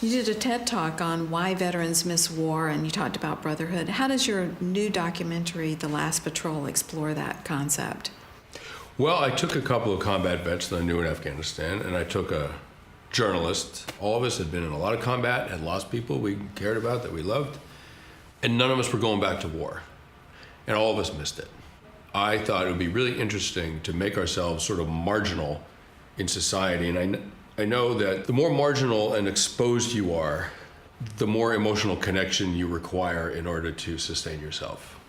You did a TED Talk on why veterans miss war, and you talked about brotherhood. How does your new documentary, The Last Patrol, explore that concept? Well, I took a couple of combat vets that I knew in Afghanistan, and I took a journalist. All of us had been in a lot of combat, had lost people we cared about, that we loved, and none of us were going back to war. And all of us missed it. I thought it would be really interesting to make ourselves sort of marginal in society, and I know that the more marginal and exposed you are, the more emotional connection you require in order to sustain yourself.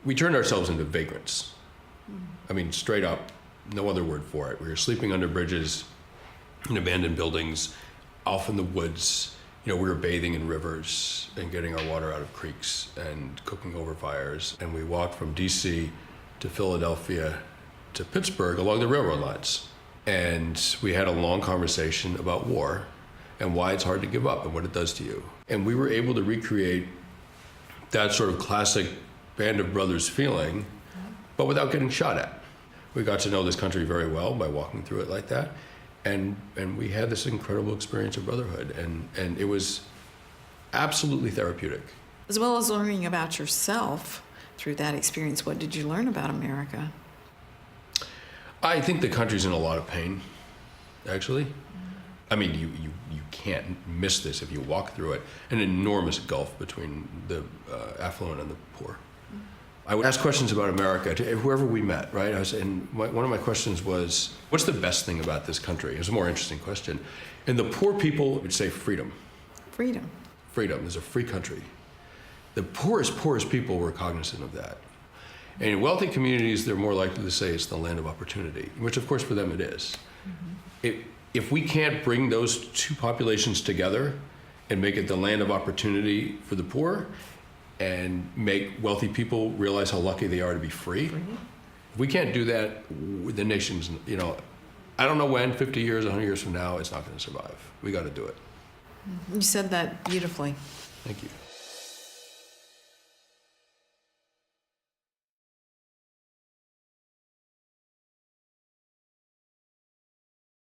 We turned ourselves into vagrants. I mean, straight up, no other word for it. We were sleeping under bridges, in abandoned buildings, off in the woods. You know, we were bathing in rivers and getting our water out of creeks and cooking over fires. And we walked from DC to Philadelphia to Pittsburgh along the railroad lines. And we had a long conversation about war and why it's hard to give up and what it does to you. And we were able to recreate that sort of classic Band of Brothers feeling, but without getting shot at. We got to know this country very well by walking through it like that. And we had this incredible experience of brotherhood. And it was absolutely therapeutic. As well as learning about yourself through that experience, what did you learn about America? I think the country's in a lot of pain, actually. I mean, you can't miss this if you walk through it. An enormous gulf between the affluent and the poor. I would ask questions about America to whoever we met, right? One of my questions was, what's the best thing about this country? It was a more interesting question. And the poor people would say freedom. Freedom. Freedom. There's a free country. The poorest people were cognizant of that. And in wealthy communities, they're more likely to say it's the land of opportunity, which of course for them it is. Mm-hmm. If we can't bring those two populations together and make it the land of opportunity for the poor and make wealthy people realize how lucky they are to be free, mm-hmm. If we can't do that, the nation's, I don't know when, 50 years, 100 years from now, it's not going to survive. We got to do it. You said that beautifully. Thank you.